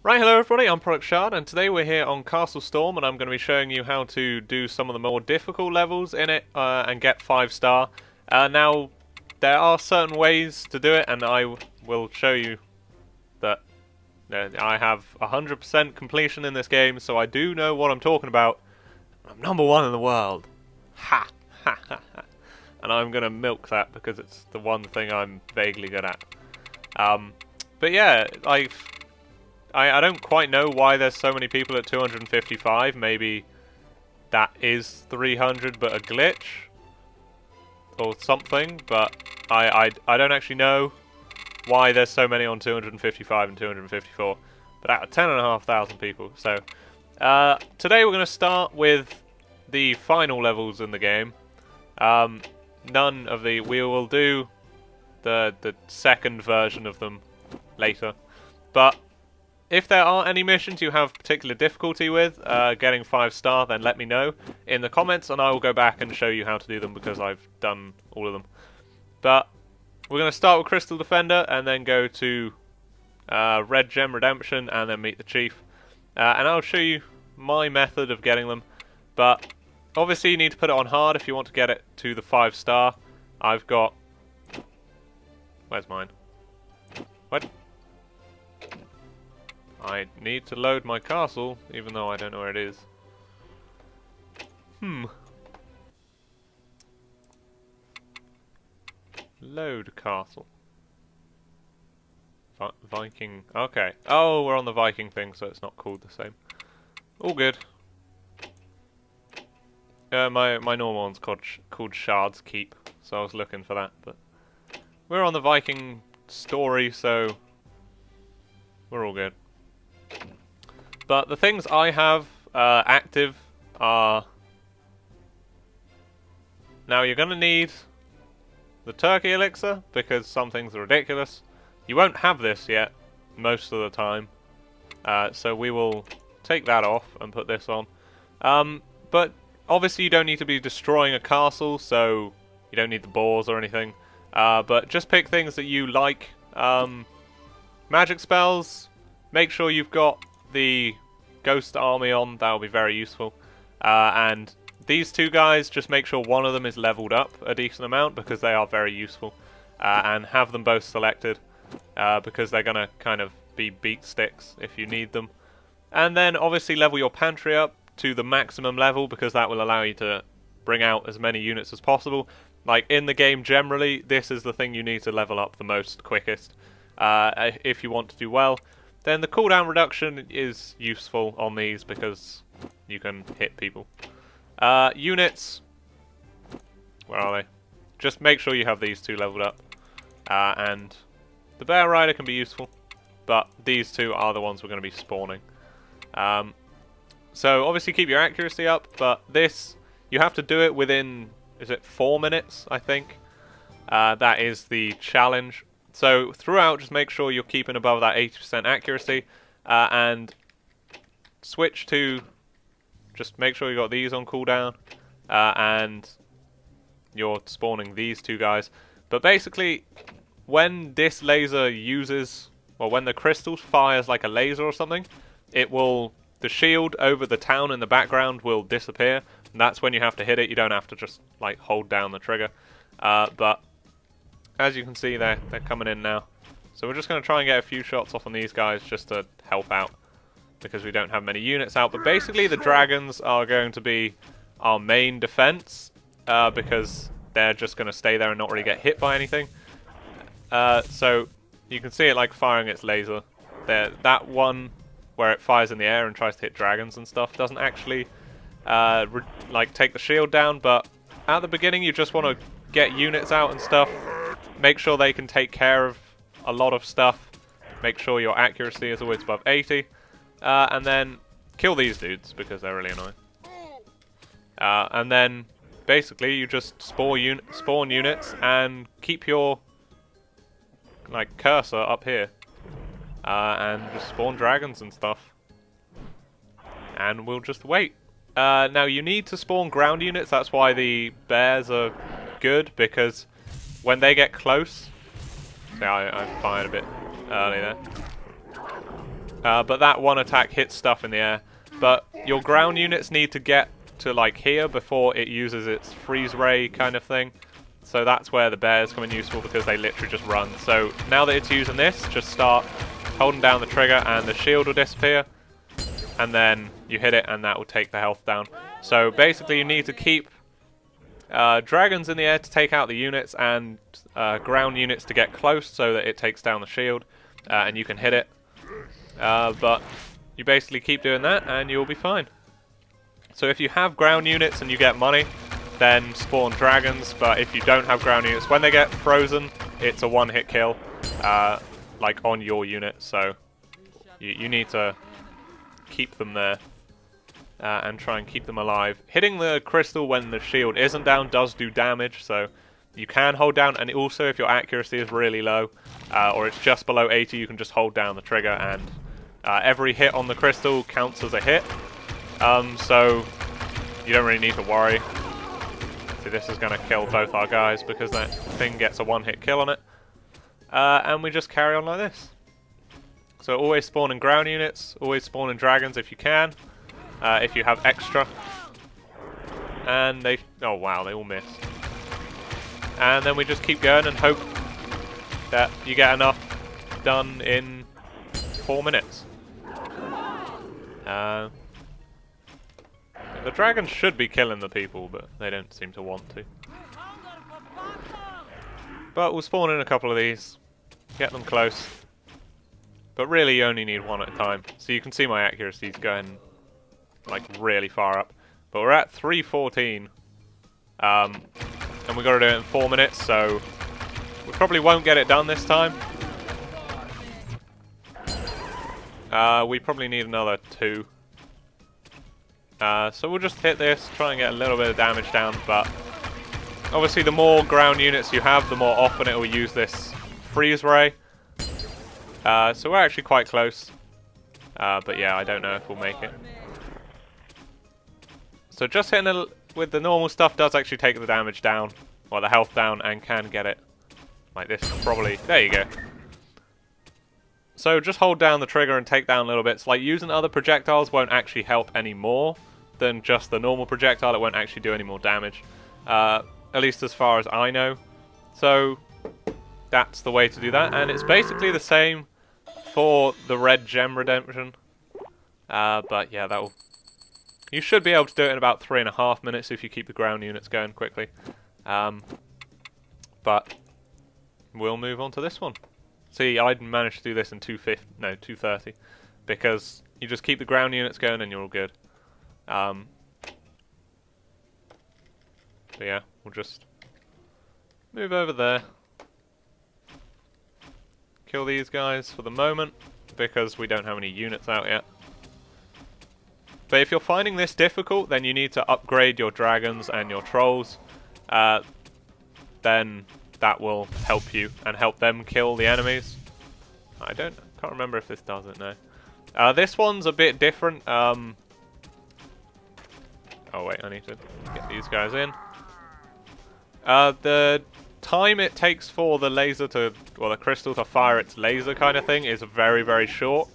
Right, hello everybody, I'm Product Shard, and today we're here on CastleStorm, and I'm going to be showing you how to do some of the more difficult levels in it, and get 5-star. Now, there are certain ways to do it, and I will show you that I have 100% completion in this game, so I do know what I'm talking about. I'm #1 in the world. Ha! Ha ha ha. And I'm going to milk that because it's the one thing I'm vaguely good at. But yeah, I don't quite know why there's so many people at 255. Maybe that is 300 but a glitch or something, but I don't actually know why there's so many on 255 and 254, but out of 10,500 people. So today we're going to start with the final levels in the game. We will do the second version of them later, but if there are any missions you have particular difficulty with getting 5-star, then let me know in the comments and I will go back and show you how to do them because I've done all of them. But we're going to start with Crystal Defender and then go to Red Gem Redemption and then meet the Chief. And I'll show you my method of getting them. But obviously you need to put it on hard if you want to get it to the 5-star. I've got... Where's mine? What? I need to load my castle, even though I don't know where it is. Load castle. Viking. Okay. Oh, we're on the Viking thing, so it's not called the same. All good. My normal one's called Shard's Keep, so I was looking for that, but we're on the Viking story, so we're all good. But the things I have active are... Now you're going to need the turkey elixir, because some things are ridiculous. You won't have this yet, most of the time. So we will take that off and put this on. But obviously you don't need to be destroying a castle, so you don't need the boars or anything. But just pick things that you like. Magic spells, make sure you've got the Ghost Army on, that will be very useful. And these two guys, just make sure one of them is leveled up a decent amount because they are very useful. And have them both selected because they're going to kind of be beat sticks if you need them. And then obviously level your pantry up to the maximum level because that will allow you to bring out as many units as possible. Like in the game generally, this is the thing you need to level up the most quickest if you want to do well. Then the cooldown reduction is useful on these because you can hit people. Units, where are they? Just make sure you have these two leveled up. And the Bear Rider can be useful, but these two are the ones we're going to be spawning. So obviously keep your accuracy up, but this, you have to do it within, is it 4 minutes, I think? That is the challenge. So throughout, just make sure you're keeping above that 80% accuracy, and switch to, just make sure you got these on cooldown, and you're spawning these two guys. But basically, when this laser uses, well, when the crystal fires like a laser or something, it will, the shield over the town in the background will disappear, and that's when you have to hit it. You don't have to just like hold down the trigger, but as you can see, they're coming in now. So we're just going to try and get a few shots off on these guys just to help out, because we don't have many units out. But basically the dragons are going to be our main defense, because they're just going to stay there and not really get hit by anything. So you can see it like firing its laser. That one where it fires in the air and tries to hit dragons and stuff doesn't actually like take the shield down, but at the beginning you just want to get units out and stuff. Make sure they can take care of a lot of stuff. Make sure your accuracy is always above 80. And then kill these dudes because they're really annoying. And then basically you just spawn units and keep your like cursor up here. And just spawn dragons and stuff. And we'll just wait. Now you need to spawn ground units. That's why the bears are good, because when they get close... See, I fired a bit early there. but that one attack hits stuff in the air. But your ground units need to get to like here before it uses its freeze ray kind of thing. So that's where the bears come in useful, because they literally just run. So now that it's using this, just start holding down the trigger and the shield will disappear. And then you hit it and that will take the health down. So basically you need to keep dragons in the air to take out the units, and ground units to get close so that it takes down the shield and you can hit it. But you basically keep doing that and you'll be fine. So if you have ground units and you get money, then spawn dragons. But if you don't have ground units, when they get frozen, it's a one-hit kill, like on your unit. So you need to keep them there and try and keep them alive. Hitting the crystal when the shield isn't down does do damage, so you can hold down. And also, if your accuracy is really low or it's just below 80, you can just hold down the trigger, and every hit on the crystal counts as a hit. So you don't really need to worry. See, this is going to kill both our guys because that thing gets a one-hit kill on it. And we just carry on like this. So always spawn in ground units, always spawn in dragons if you can, if you have extra. And they... oh wow, they all missed. And then we just keep going and hope that you get enough done in 4 minutes. The dragons should be killing the people, but they don't seem to want to. But we'll spawn in a couple of these, get them close. But really you only need one at a time. So you can see my accuracy is going like really far up. But we're at 314. And we've got to do it in 4 minutes, so we probably won't get it done this time. We probably need another 2. So we'll just hit this, try and get a little bit of damage down, but obviously the more ground units you have, the more often it will use this freeze ray. So we're actually quite close, but yeah, I don't know if we'll make it. So just hitting it with the normal stuff does actually take the damage down, or the health down, and can get it like this probably. There you go. So just hold down the trigger and take down little bits. Like using other projectiles won't actually help any more than just the normal projectile. It won't actually do any more damage, at least as far as I know. So that's the way to do that, and it's basically the same for the red gem redemption. But yeah, that will... you should be able to do it in about 3.5 minutes if you keep the ground units going quickly. But we'll move on to this one. See, I managed to do this in 2:30, because you just keep the ground units going and you're all good. But yeah, we'll just move over there. Kill these guys for the moment, because we don't have any units out yet. But if you're finding this difficult, then you need to upgrade your dragons and your trolls. Then that will help you and help them kill the enemies. I can't remember if this does it now. This one's a bit different. Oh wait, I need to get these guys in. The time it takes for the laser to, or the crystal to fire its laser kind of thing is very, very short.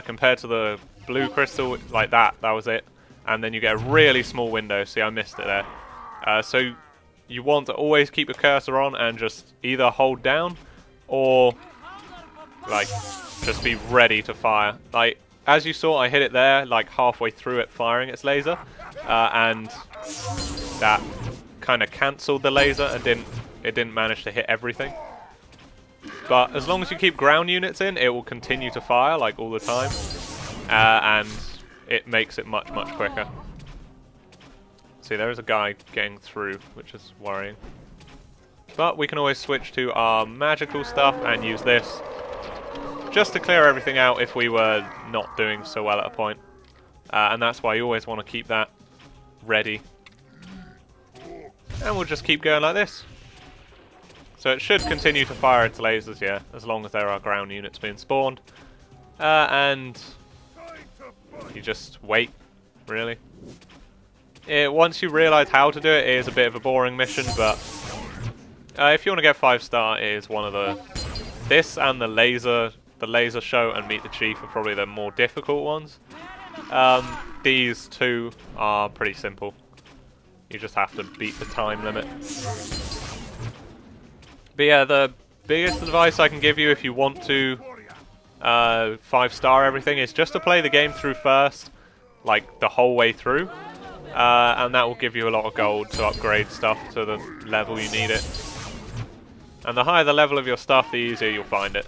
Compared to the blue crystal, like that was it. And then you get a really small window. See, I missed it there. So you want to always keep your cursor on and just either hold down or like just be ready to fire. Like as you saw, I hit it there like halfway through it firing its laser, and that kind of cancelled the laser and it didn't manage to hit everything. But as long as you keep ground units in, it will continue to fire like all the time, and it makes it much, much quicker. See, there is a guy getting through, which is worrying. But we can always switch to our magical stuff and use this just to clear everything out if we were not doing so well at a point. And that's why you always want to keep that ready. And we'll just keep going like this. So it should continue to fire its lasers, yeah, as long as there are ground units being spawned. And you just wait, really. Once you realise how to do it, it is a bit of a boring mission, but if you want to get 5-star, it is one of the... this and the laser the laser show and meet the chief are probably the more difficult ones. These two are pretty simple. You just have to beat the time limit. But yeah, the biggest advice I can give you if you want to 5-star everything is just to play the game through first, like the whole way through. And that will give you a lot of gold to upgrade stuff to the level you need it. And the higher the level of your stuff, the easier you'll find it.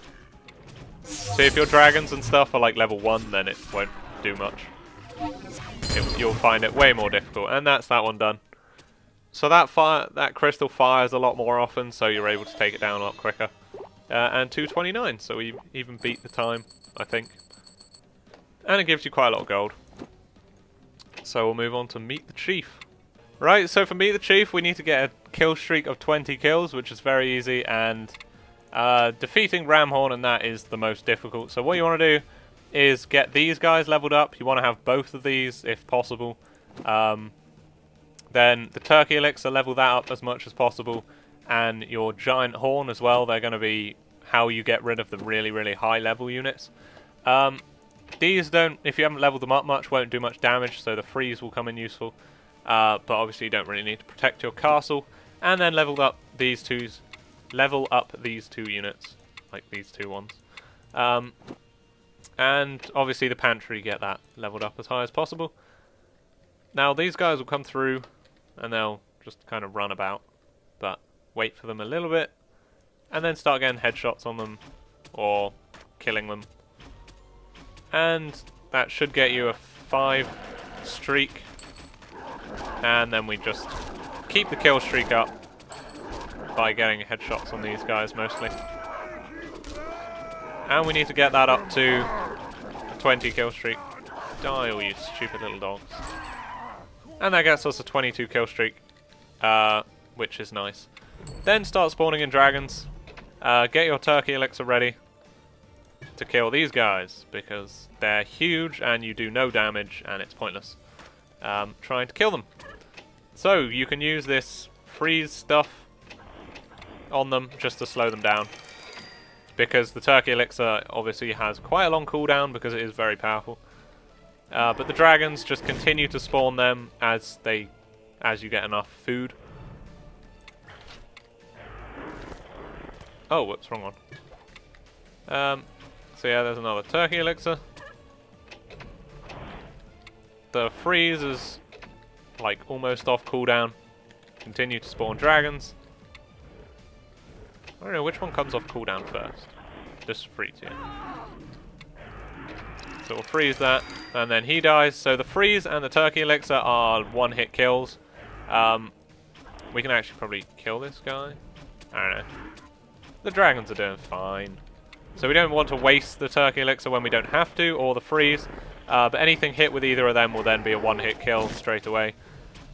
So if your dragons and stuff are like level 1, then it won't do much. You'll find it way more difficult. And that's that one done. So that crystal fires a lot more often, so you're able to take it down a lot quicker. And 229, so we even beat the time, I think. And it gives you quite a lot of gold. So we'll move on to Meet the Chief. Right, so for Meet the Chief, we need to get a kill streak of 20 kills, which is very easy, and defeating Ramhorn and that is the most difficult. So what you want to do is get these guys leveled up. You want to have both of these, if possible. Then the Turkey Elixir, level that up as much as possible. And your Giant Horn as well, they're going to be how you get rid of the really, really high level units. These don't, if you haven't leveled them up much, won't do much damage, so the freeze will come in useful. But obviously you don't really need to protect your castle. And then level up these two units, like these two ones. And obviously the pantry, get that leveled up as high as possible. Now these guys will come through and they'll just kind of run about, but wait for them a little bit and then start getting headshots on them or killing them. And that should get you a 5 streak, and then we just keep the kill streak up by getting headshots on these guys mostly. And we need to get that up to a 20 kill streak. Die, all you stupid little dogs. And that gets us a 22 kill streak, which is nice. Then start spawning in dragons. Get your Turkey Elixir ready to kill these guys, because they're huge and you do no damage and it's pointless trying to kill them. So you can use this freeze stuff on them just to slow them down, because the Turkey Elixir obviously has quite a long cooldown because it is very powerful. But the dragons just continue to spawn them as you get enough food. Oh, whoops, wrong one. So yeah, there's another Turkey Elixir. The freeze is like almost off cooldown. Continue to spawn dragons. I don't know which one comes off cooldown first. Just freeze, yeah. So we'll freeze that, and then he dies. So the freeze and the Turkey Elixir are one-hit kills. We can actually probably kill this guy. I don't know. The dragons are doing fine. So we don't want to waste the Turkey Elixir when we don't have to, or the freeze. But anything hit with either of them will then be a one-hit kill straight away.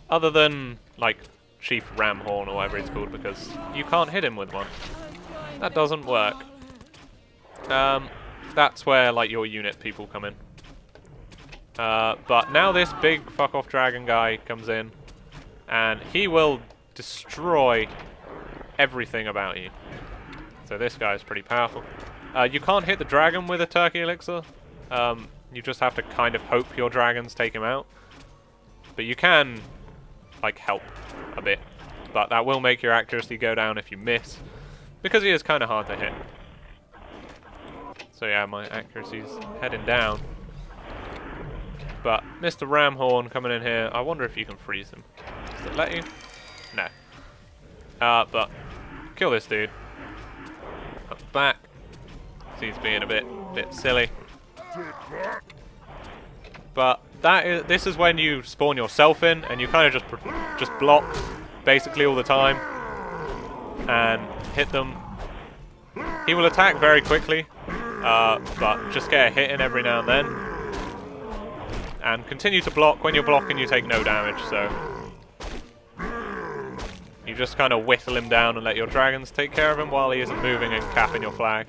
Other than, like, Chief Ramhorn or whatever it's called, because you can't hit him with one. That doesn't work. That's where, like, your unit people come in. But now this big fuck-off dragon guy comes in, and he will destroy everything about you. So this guy is pretty powerful. You can't hit the dragon with a Turkey Elixir. You just have to kind of hope your dragons take him out. But you can, like, help a bit. But that will make your accuracy go down if you miss, because he is kind of hard to hit. So yeah, my accuracy's heading down. But Mr. Ramhorn coming in here, I wonder if you can freeze him. Does it let you? No. But kill this dude. Up the back. He's being a bit silly. But this is when you spawn yourself in, and you kind of just block basically all the time and hit them. He will attack very quickly. But just get a hit in every now and then. And continue to block. When you're blocking, you take no damage, so you just kind of whittle him down and let your dragons take care of him while he isn't moving and capping your flag.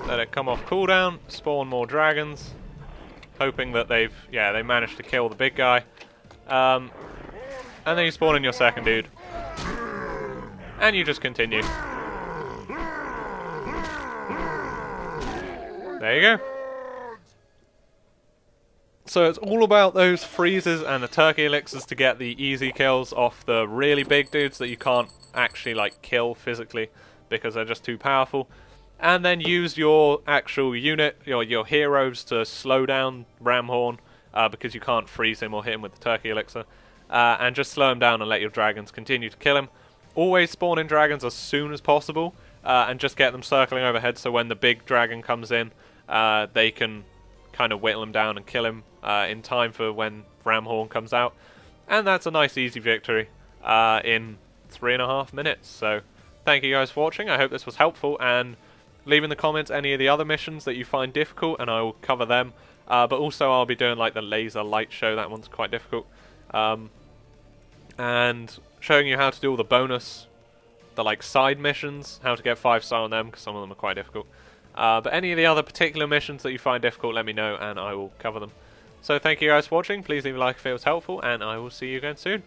Let it come off cooldown, spawn more dragons, hoping that they managed to kill the big guy. And then you spawn in your second dude. and you just continue. There you go. So it's all about those freezes and the turkey elixirs to get the easy kills off the really big dudes that you can't actually like kill physically because they're just too powerful. And then use your actual unit, your heroes, to slow down Ramhorn because you can't freeze him or hit him with the turkey elixir. And just slow him down and let your dragons continue to kill him. Always spawn in dragons as soon as possible and just get them circling overhead so when the big dragon comes in they can kind of whittle him down and kill him in time for when Ramhorn comes out. And that's a nice easy victory in 3.5 minutes. So thank you guys for watching. I hope this was helpful, and leave in the comments any of the other missions that you find difficult and I will cover them. But also I'll be doing like the laser light show, that one's quite difficult. And showing you how to do all the bonus, the like side missions, how to get 5-star on them, because some of them are quite difficult. But any of the other particular missions that you find difficult, let me know and I will cover them. So thank you guys for watching. Please leave a like if it was helpful, and I will see you again soon.